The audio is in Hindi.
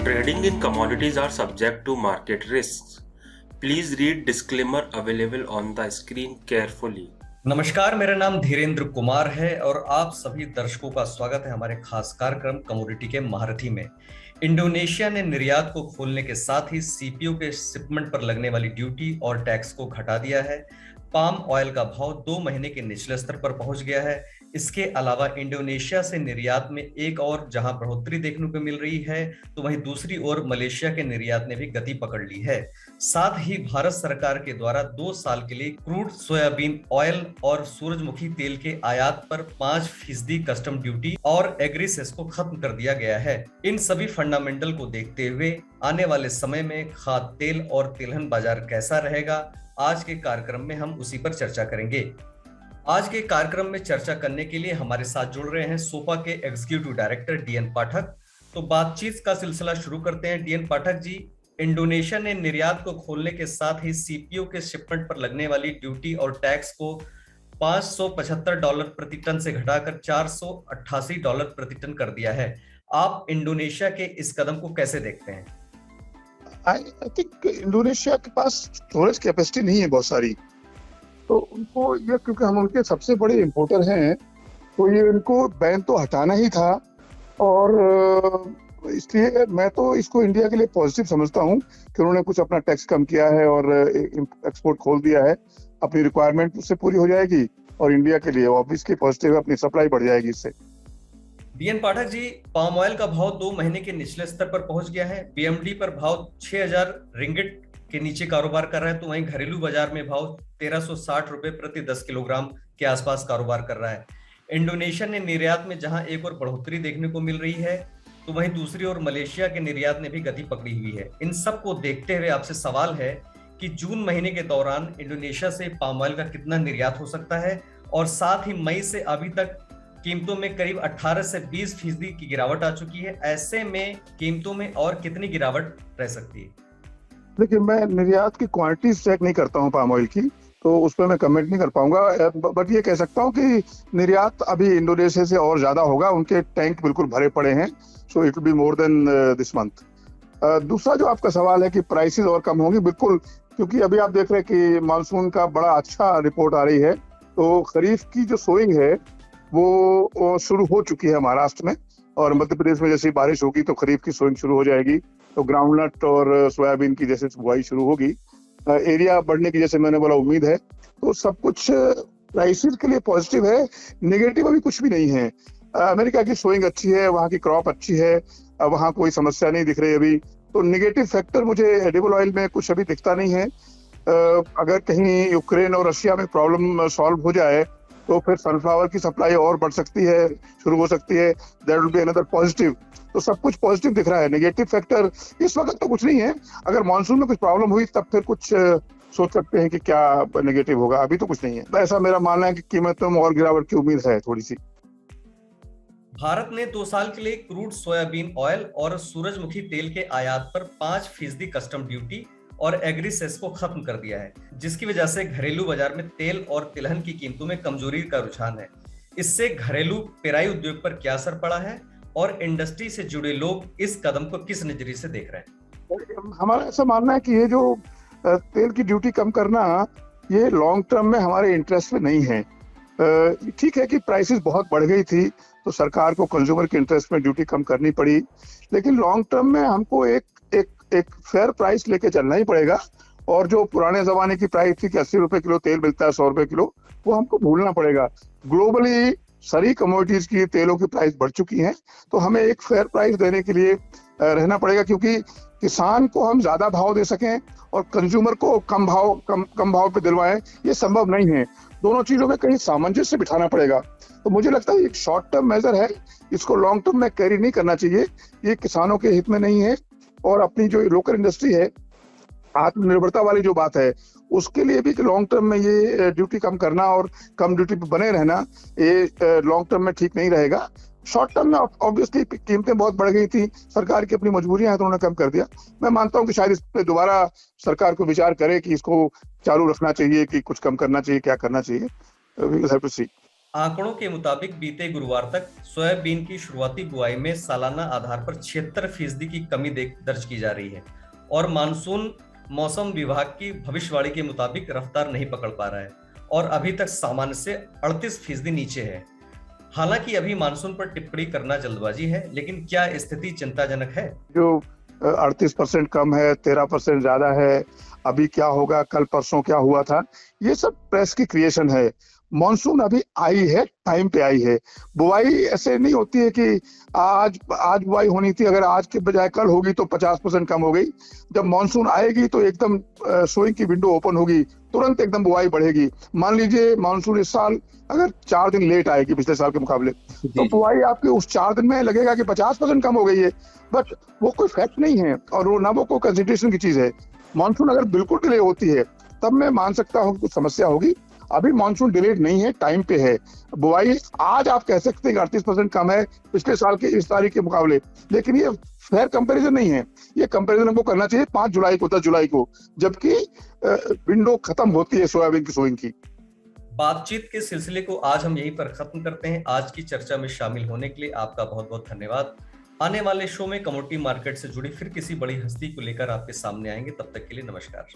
Trading in commodities are subject to market risks. Please read disclaimer available on the screen carefully. नमस्कार, मेरा नाम धीरेन्द्र कुमार है और आप सभी दर्शकों का स्वागत है हमारे खास कार्यक्रम कमोडिटी के महारथी में। इंडोनेशिया ने निर्यात को खोलने के साथ ही सीपीयू के शिपमेंट पर लगने वाली ड्यूटी और टैक्स को घटा दिया है। पाम ऑयल का भाव 2 महीने के निचले स्तर पर पहुंच गया है। इसके अलावा इंडोनेशिया से निर्यात में एक और जहां बढ़ोतरी देखने को मिल रही है, तो वहीं दूसरी ओर मलेशिया के निर्यात ने भी गति पकड़ ली है। साथ ही भारत सरकार के द्वारा 2 साल के लिए क्रूड सोयाबीन ऑयल और सूरजमुखी तेल के आयात पर 5% कस्टम ड्यूटी और एग्री सेस को खत्म कर दिया गया है। इन सभी फंडामेंटल को देखते हुए आने वाले समय में खाद्य तेल और तिलहन बाजार कैसा रहेगा, आज के कार्यक्रम में हम उसी पर चर्चा करेंगे। आज के कार्यक्रम में चर्चा करने के लिए हमारे साथ जुड़ रहे हैं सोपा के एग्जीक्यूटिव डायरेक्टर डीएन पाठक। तो बातचीत का सिलसिला शुरू करते हैं। डीएन पाठक जी, इंडोनेशिया ने निर्यात को खोलने के साथ ही सीपीयू के शिपमेंट पर लगने वाली ड्यूटी और टैक्स को $575 प्रति टन से घटाकर $488 प्रति टन कर दिया है। आप इंडोनेशिया के इस कदम को कैसे देखते हैं? आई थिंक इंडोनेशिया के पास स्टोरेज कैपेसिटी नहीं है बहुत सारी, तो उनको ये, क्योंकि हम उनके सबसे बड़े इंपोर्टर हैं, तो ये उनको बैन तो हटाना ही था। और इसलिए मैं तो इसको इंडिया के लिए पॉजिटिव समझता हूँ कि उन्होंने कुछ अपना टैक्स कम किया है और एक्सपोर्ट खोल दिया है। अपनी रिक्वायरमेंट उससे पूरी हो जाएगी और इंडिया के लिए ऑब्वियसली पॉजिटिव है, अपनी सप्लाई बढ़ जाएगी इससे। DN Pathak ji, palm oil का भाव 2 महीने के निचले स्तर पर पहुंच गया है। बीएमडी पर भाव 6000 रिंगिट के नीचे कारोबार कर रहा है, तो वहीं घरेलू बाजार में भाव 1360 रुपए प्रति 10 किलोग्राम के आसपास कारोबार कर रहा है। इंडोनेशिया ने निर्यात में जहां एक और बढ़ोतरी देखने को मिल रही है, तो वहीं दूसरी ओर मलेशिया के निर्यात ने भी गति पकड़ी हुई है। इन सब को देखते हुए आपसे सवाल है कि जून महीने के दौरान इंडोनेशिया से पाम ऑयल का कितना निर्यात हो सकता है, और साथ ही मई से अभी तक कीमतों में करीब 18 से 20% की गिरावट आ चुकी है। ऐसे में कीमतों में और कितनी गिरावट रह सकती है? देखिए, मैं निर्यात की क्वांटिटीज चेक नहीं करता हूँ पाम ऑयल की, तो उस पर मैं कमेंट नहीं कर पाऊंगा। बट ये कह सकता हूँ कि निर्यात अभी इंडोनेशिया से और ज्यादा होगा। उनके टैंक बिल्कुल भरे पड़े हैं, so it will be more than this month. दूसरा जो आपका सवाल है कि प्राइसेस और कम होंगी, बिल्कुल, क्योंकि अभी आप देख रहे हैं कि मानसून का बड़ा अच्छा रिपोर्ट आ रही है, तो खरीफ की जो सोइंग है वो शुरू हो चुकी है महाराष्ट्र में, और मध्य प्रदेश में जैसे बारिश होगी तो खरीफ की सोइंग शुरू हो जाएगी, तो ग्राउंडनट और सोयाबीन की जैसे बुआई शुरू होगी। एरिया बढ़ने की जैसे मैंने बोला उम्मीद है, तो सब कुछ प्राइसेस के लिए पॉजिटिव है। नेगेटिव अभी कुछ भी नहीं है। अमेरिका की सोइंग अच्छी है, वहाँ की क्रॉप अच्छी है, वहाँ कोई समस्या नहीं दिख रही अभी, तो नेगेटिव फैक्टर मुझे एडिबल ऑयल में कुछ अभी दिखता नहीं है। अगर कहीं यूक्रेन और रशिया में प्रॉब्लम सॉल्व हो जाए तो फिर सनफ्लावर की सप्लाई और बढ़ सकती है, शुरू हो सकती है, that will be another positive. तो सब कुछ पॉजिटिव दिख रहा है। नेगेटिव फैक्टर इस वक्त तो कुछ नहीं है। अगर मॉनसून में कुछ प्रॉब्लम हुई तब फिर कुछ सोच सकते हैं कि क्या नेगेटिव होगा, अभी तो कुछ नहीं है। ऐसा मेरा मानना है कि कीमतों में और गिरावट की उम्मीद है थोड़ी सी। भारत ने 2 साल के लिए क्रूड सोयाबीन ऑयल और सूरजमुखी तेल के आयात पर 5% कस्टम ड्यूटी और एग्री सेस को खत्म कर दिया है, जिसकी वजह से घरेलू बाजार में तेल और तिलहन की कीमतों में कमजोरी का रुझान है। इससे घरेलू पेराई उद्योग पर क्या असर पड़ा है और इंडस्ट्री से जुड़े लोग इस कदम को किस नजरिए से देख रहे हैं? हमारा ऐसा मानना है कि ये जो तेल की ड्यूटी कम करना, ये लॉन्ग टर्म में हमारे इंटरेस्ट में नहीं है। ठीक है कि प्राइसेस बहुत बढ़ गई थी, तो सरकार को कंज्यूमर के इंटरेस्ट में ड्यूटी कम करनी पड़ी, लेकिन लॉन्ग टर्म में हमको एक फेयर प्राइस लेके चलना ही पड़ेगा। और जो पुराने जमाने की प्राइस थी कि 80 रुपए किलो तेल मिलता है, 100 रुपए किलो, वो हमको भूलना पड़ेगा। ग्लोबली सारी कमोडिटीज की तेलों की प्राइस बढ़ चुकी हैं, तो हमें एक फेयर प्राइस देने के लिए रहना पड़ेगा, क्योंकि किसान को हम ज्यादा भाव दे सकें और कंज्यूमर को कम भाव पे दिलवाएं, ये संभव नहीं है। दोनों चीजों में कहीं सामंजस्य बिठाना पड़ेगा। तो मुझे लगता है एक शॉर्ट टर्म मेजर है, इसको लॉन्ग टर्म में कैरी नहीं करना चाहिए। ये किसानों के हित में नहीं है, और अपनी जो लोकल इंडस्ट्री है, आत्मनिर्भरता वाली जो बात है, उसके लिए भी लॉन्ग टर्म में ये ड्यूटी कम करना और कम ड्यूटी पे बने रहना, ये लॉन्ग टर्म में ठीक नहीं रहेगा। शॉर्ट टर्म में ऑब्वियसली कीमतें बहुत बढ़ गई थी, सरकार की अपनी मजबूरियां हैं तो उन्होंने कम कर दिया। मैं मानता हूं कि शायद इस पे दोबारा सरकार को विचार करे कि इसको चालू रखना चाहिए कि कुछ कम करना चाहिए, क्या करना चाहिए। वी विल हैव टू सी। आंकड़ों के मुताबिक बीते गुरुवार तक सोयाबीन की शुरुआती बुआई में सालाना आधार पर 76% की कमी दर्ज की जा रही है और मानसून मौसम विभाग की भविष्यवाणी के मुताबिक रफ्तार नहीं पकड़ पा रहा है और अभी तक सामान्य से 38% नीचे है। हालांकि अभी मानसून पर टिप्पणी करना जल्दबाजी है, लेकिन क्या स्थिति चिंताजनक है? जो 38% कम है, 13% ज्यादा है, अभी क्या होगा, कल परसों क्या हुआ था, ये सब प्रेस की क्रिएशन है। मॉनसून अभी आई है, टाइम पे आई है। बुआई ऐसे नहीं होती है कि आज बुआई होनी थी, अगर आज के बजाय कल होगी तो 50% कम हो गई। जब मॉनसून आएगी तो एकदम सोइंग की विंडो ओपन होगी, तुरंत एकदम बुआई बढ़ेगी। मान लीजिए मॉनसून इस साल अगर 4 दिन लेट आएगी पिछले साल के मुकाबले, तो बुआई आपकी उस 4 दिन में लगेगा कि 50% कम हो गई है, बट वो कोई फैक्ट नहीं है और वो ना वो कोई कंसिडरेशन की चीज है। मॉनसून अगर बिल्कुल डिले होती है तब मैं मान सकता हूँ कुछ समस्या होगी। अभी मॉनसून डिलेड नहीं है, टाइम पे है। बुआई आज आप कह सकते हैं 38% कम है पिछले साल के इस तारीख के मुकाबले, लेकिन ये फेयर कंपैरिजन नहीं है। ये कंपैरिजन हमको करना चाहिए 5 जुलाई को, 10 जुलाई को, जबकि विंडो खत्म होती है सोयाबीन की सोइंग की। बातचीत के सिलसिले को आज हम यहीं पर खत्म करते हैं। आज की चर्चा में शामिल होने के लिए आपका बहुत बहुत धन्यवाद। आने वाले शो में कमोडिटी मार्केट से जुड़ी फिर किसी बड़ी हस्ती को लेकर आपके सामने आएंगे। तब तक के लिए नमस्कार।